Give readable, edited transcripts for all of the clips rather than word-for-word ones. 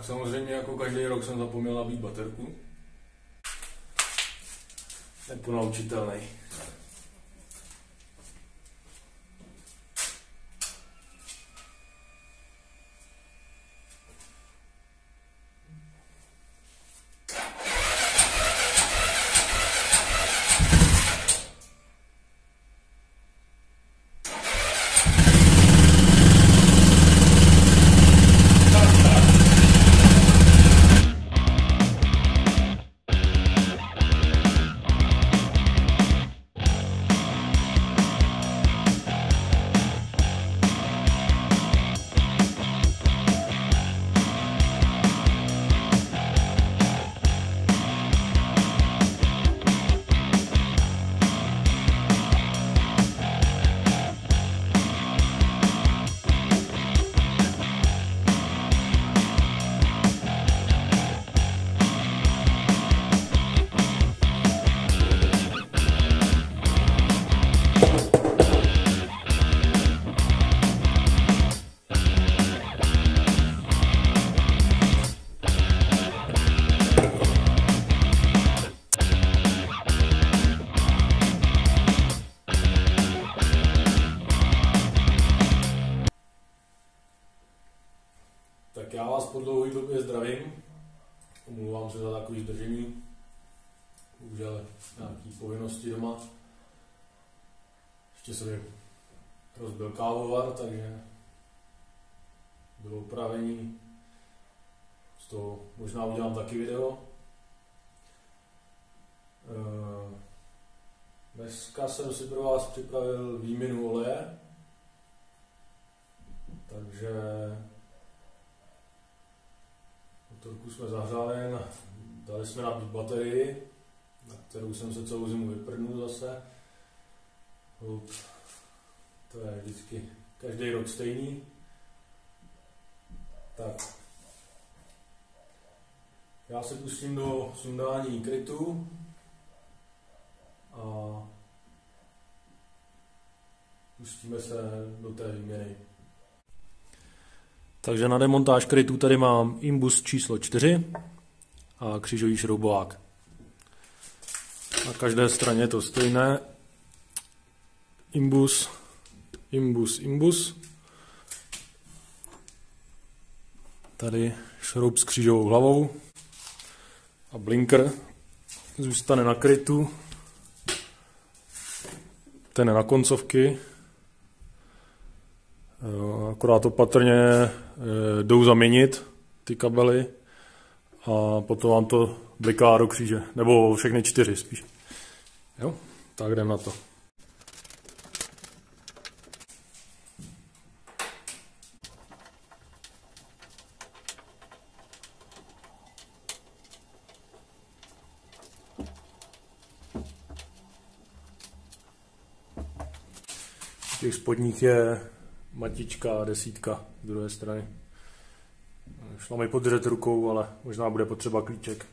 Tak samozřejmě jako každý rok jsem zapomněl nabít baterku. Neponaučitelný. Tak já vás po dlouhé době zdravím. Omlouvám se za takové zdržení. Bohužel nějaké povinnosti doma. Ještě se mi rozbil kávovar, takže bylo upravení. Z toho možná udělám taky video. Dneska jsem si pro vás připravil výměnu oleje. Takže motorku jsme zahřáli, dali jsme nabít baterii, na kterou jsem se celou zimu vyprdnul zase. To je vždycky každý rok stejný. Tak. Já se pustím do sundání krytu a pustíme se do té výměny. Takže na demontáž krytu tady mám imbus číslo 4 a křížový šroubovák. Na každé straně je to stejné. Imbus, imbus, imbus. Tady šroub s křížovou hlavou a blinker zůstane na krytu. Ten je na koncovky. Akorát opatrně jdou zaměnit ty kabely a potom vám to bliká do kříže, nebo všechny 4 spíš. Jo, tak jdem na to. V těch spodních je matička a 10 z druhé strany. Šla mi podřet rukou, ale možná bude potřeba klíček.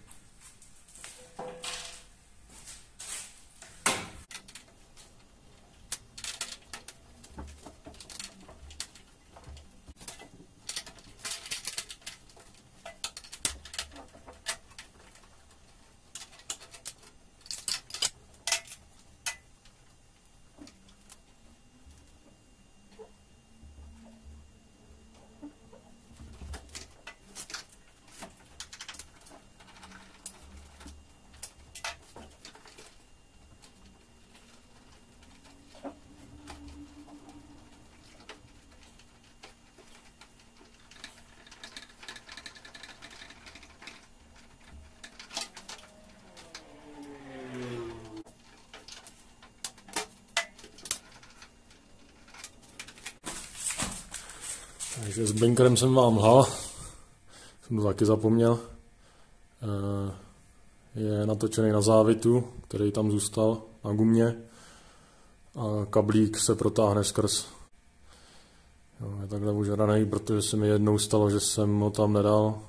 Takže s blinkerem jsem vám lhal, jsem to taky zapomněl. Je natočený na závitu, který tam zůstal na gumě a kablík se protáhne skrz. Je takhle užraný, protože se mi jednou stalo, že jsem ho tam nedal.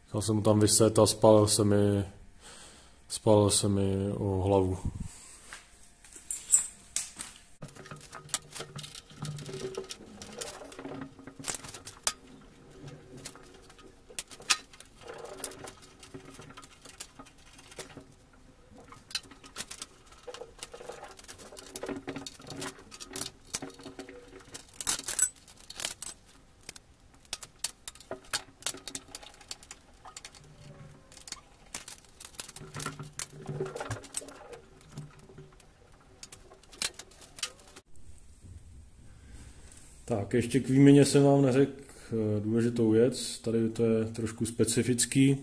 Chtěl jsem ho tam vyset a spálil se mi o hlavu. Tak, ještě k výměně jsem vám neřekl důležitou věc. Tady to je trošku specifický.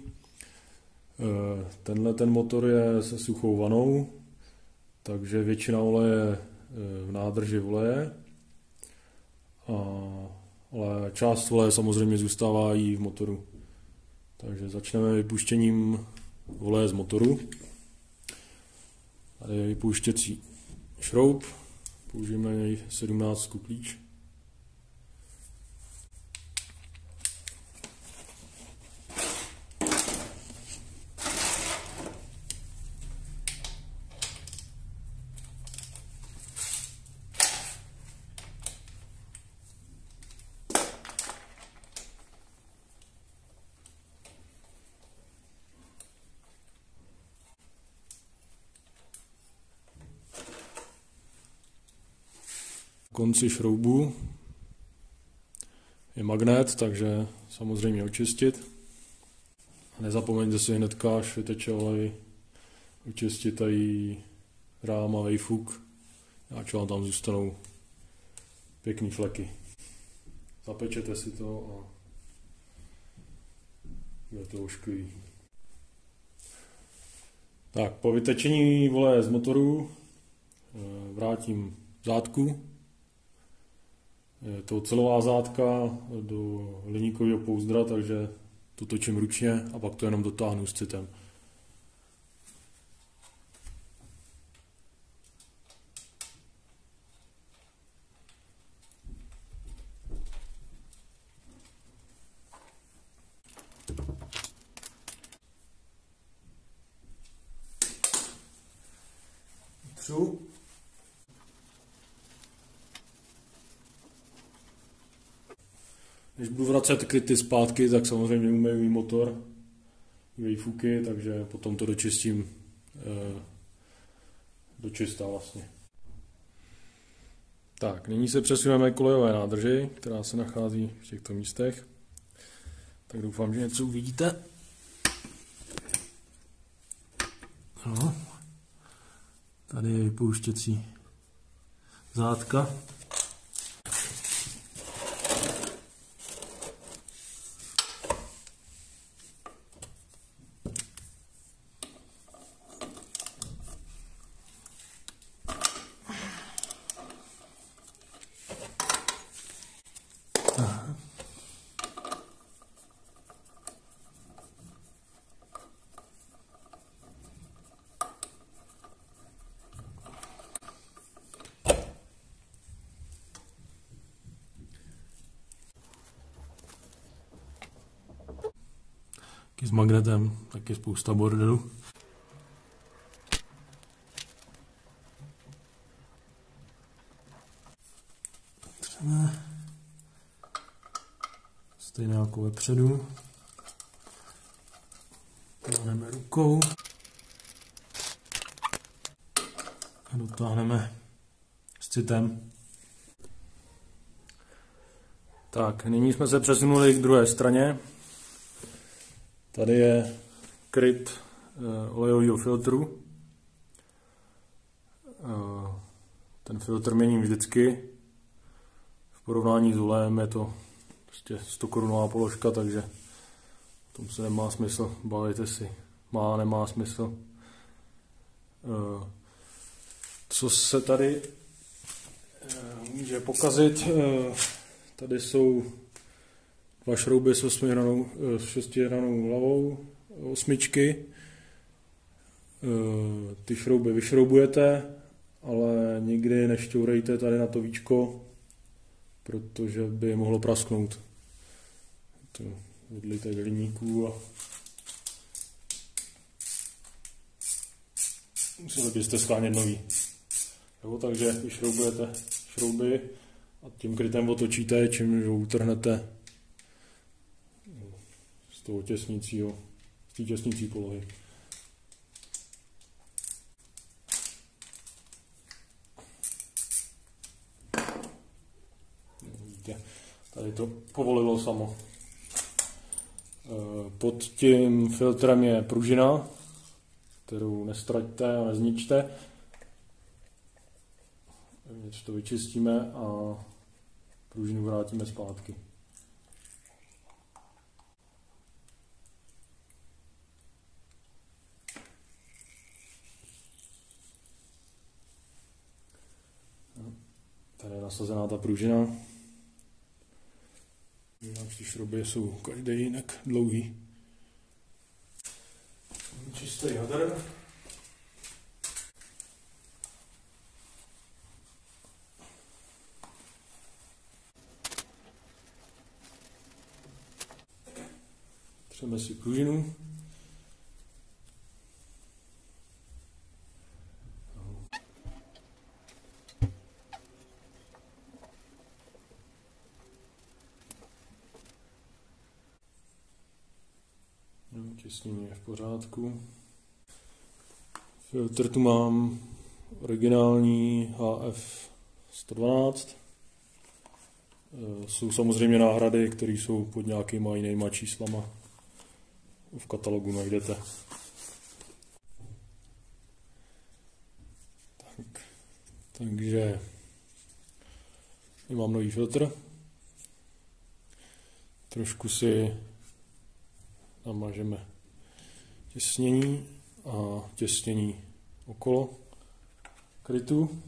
Tenhle ten motor je se suchou vanou, takže většina oleje v nádrži oleje, ale část oleje samozřejmě zůstává i v motoru. Takže začneme vypuštěním oleje z motoru. Tady je vypouštěcí šroub, použijeme na něj 17 klíč. Konci šroubu je magnet, takže samozřejmě očistit. A nezapomeňte si hnedka, až vyteče olej, očistit i rám a vejfuk, až vám tam zůstanou pěkný fleky. Zapečete si to a bude to ošklivý. Tak, po vytečení oleje z motoru vrátím zátku. Je to ocelová zátka do hliníkového pouzdra, takže to točím ručně a pak to jenom dotáhnu s citem. Třu. Když budu vracet kryty zpátky, tak samozřejmě umyju i motor, i vejfuky, takže potom to dočistím do čista vlastně. Tak, nyní se přesuneme k olejové nádrži, která se nachází v těchto místech. Tak doufám, že něco uvidíte. No. Tady je vypouštěcí zátka. S magnetem, taky spousta bordelu. Stejně jako vepředu. Dotáhneme rukou. A dotáhneme s citem. Tak, nyní jsme se přesunuli k druhé straně. Tady je kryt olejového filtru. Ten filtr měním vždycky. V porovnání s olejem je to prostě 100 korunová položka, takže o tom se nemá smysl bavit, jestli má, nemá smysl. Co se tady může pokazit, tady jsou dva šrouby s 6hranou hlavou, 8. Ty šrouby vyšroubujete, ale nikdy nešťourejte tady na to víčko, protože by mohlo prasknout. To odlijte k hliníku a museli byste schánět nový. Takže vyšroubujete šrouby a tím krytem otočíte, čímž ho utrhnete z toho těsnícího, z té těsnící polohy. Vidíte, tady to povolilo samo. Pod tím filtrem je pružina, kterou nestraťte a nezničte. Něco to vyčistíme a pružinu vrátíme zpátky. Tady je nasazená ta pružina. Ty šrouby jsou každý jinak dlouhý. Čistý hadr. Třeme si pružinu. Těsnění je v pořádku. Filtr tu mám originální HF 112. Jsou samozřejmě náhrady, které jsou pod nějakýma jinýma číslama. V katalogu najdete. Takže mám nový filtr. Trošku si namažeme těsnění a těsnění okolo krytu.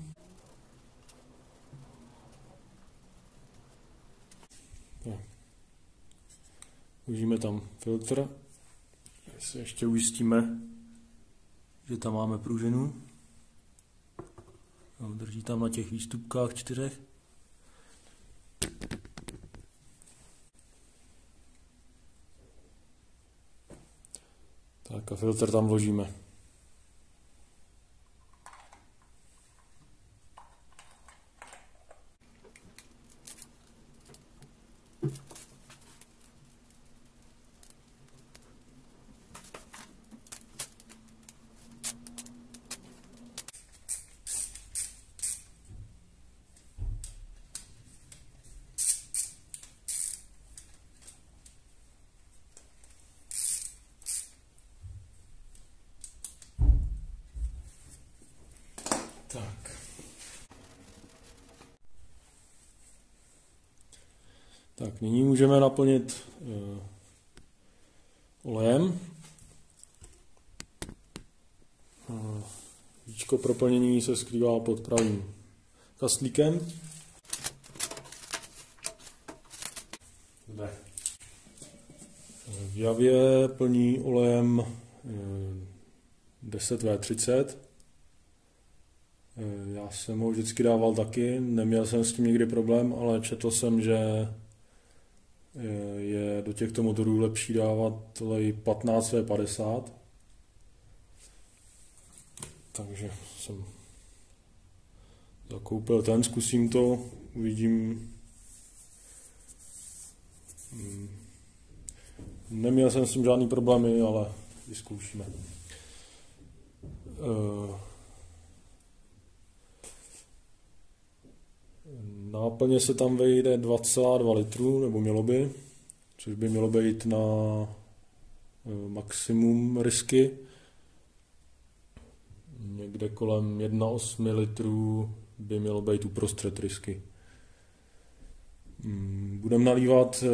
Užijeme tam filtr. Se ještě ujistíme, že tam máme pružinu. Drží tam na těch výstupkách 4. Tak a filtr tam vložíme. Tak, nyní můžeme naplnit olejem. Víčko pro plnění se skrývá pod pravým kastlíkem. V javě plní olejem 10V30. Já jsem ho vždycky dával taky, neměl jsem s tím nikdy problém, ale četl jsem, že je do těchto motorů lepší dávat olej 15V50. Takže jsem zakoupil ten, zkusím to, uvidím. Neměl jsem s tím žádný problémy, ale vyzkoušíme. Náplně se tam vejde 2,2 litru, nebo mělo by, což by mělo být na maximum rysky. Někde kolem 1,8 litrů by mělo být uprostřed rysky. Budeme nalívat,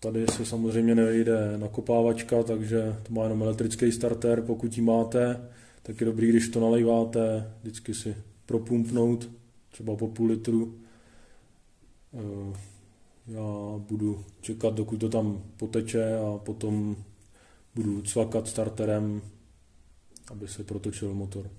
tady se samozřejmě nevejde nakopávačka, takže to má jenom elektrický starter. Pokud ji máte, tak je dobrý, když to naléváte, vždycky si propumpnout, třeba po půl litru. Já budu čekat, dokud to tam poteče, a potom budu cvakat starterem, aby se protočil motor.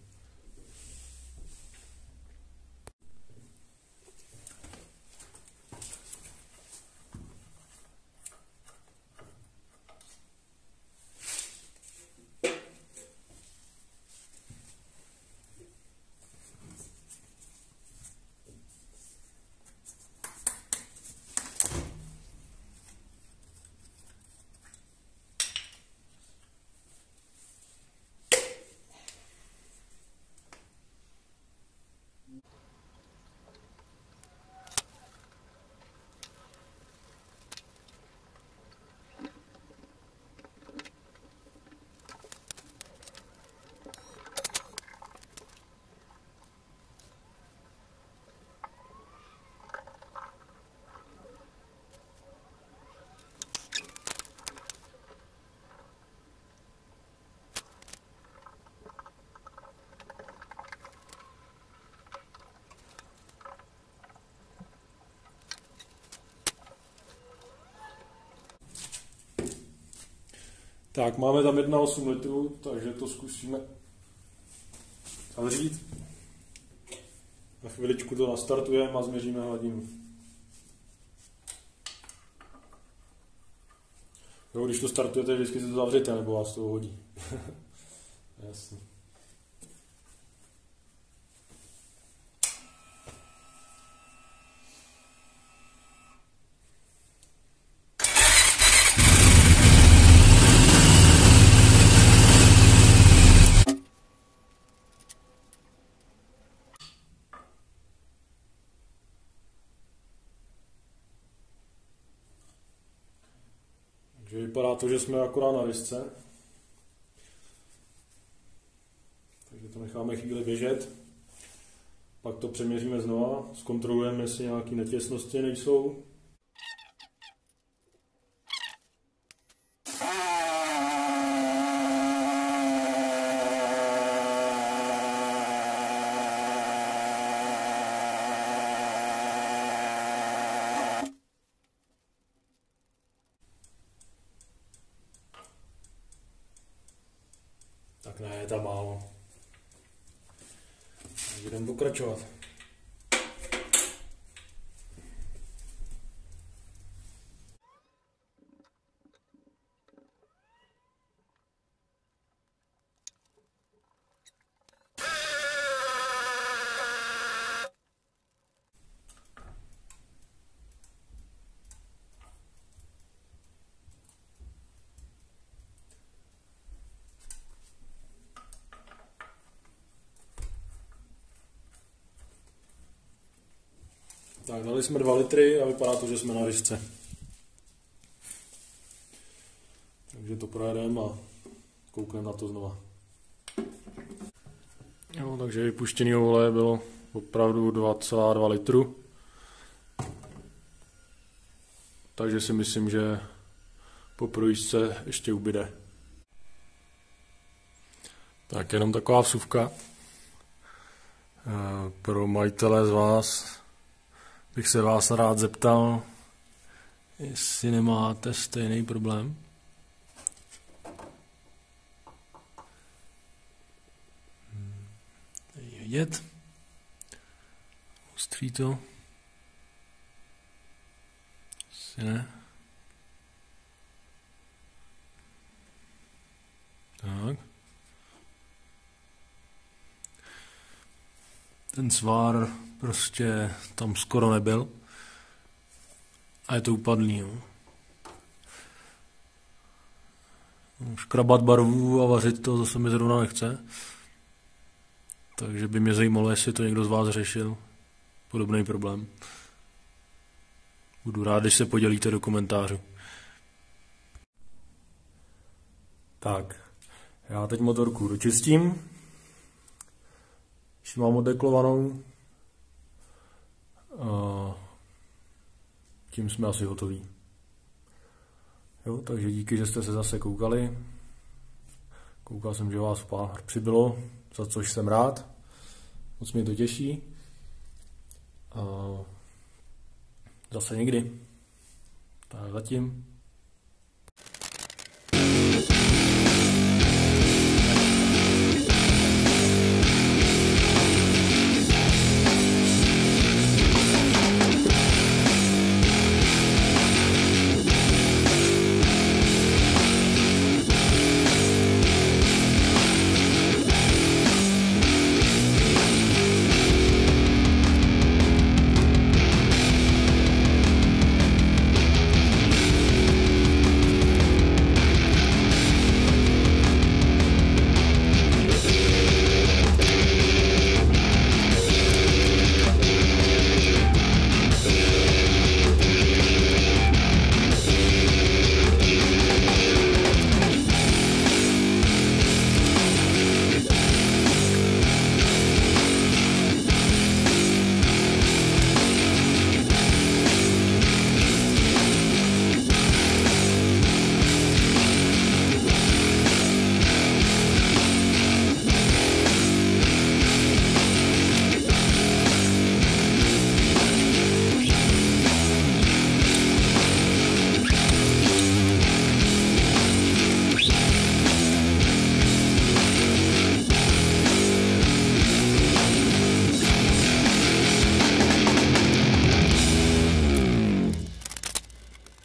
Tak, máme tam 1,8 litrů, takže to zkusíme zavřít. Na chviličku to nastartujeme a změříme hladinu. Jo, když to startujete, vždycky se to zavřete, nebo vás to hodí. Jasně. Takže vypadá to, že jsme akorát na risce. Takže to necháme chvíli běžet. Pak to přeměříme znova, zkontrolujeme, jestli nějaké netěsnosti nejsou. Tak ne, je tam málo. Takže jdeme pokračovat. Tak, dali jsme 2 litry a vypadá to, že jsme na risce. Takže to projedeme a koukneme na to znova. Jo, takže vypuštěný oleje bylo opravdu 2,2 litru. Takže si myslím, že po projížďce ještě ubyde. Tak jenom taková vsuvka. Pro majitele z vás bych se vás rád zeptal, jestli nemáte stejný problém. Tady je vidět. Ostří to. Asi ne. Tak. Ten svár prostě tam skoro nebyl a je to upadlý. Jo. Škrabat barvu a vařit to zase mi zrovna nechce. Takže by mě zajímalo, jestli to někdo z vás řešil. Podobný problém. Budu rád, když se podělíte do komentářů. Tak, já teď motorku dočistím. Když mám odeklovanou, tím jsme asi hotoví. Jo, takže díky, že jste se zase koukali. Koukal jsem, že vás pár přibylo, za což jsem rád. Moc mě to těší. Zase někdy. Tak zatím.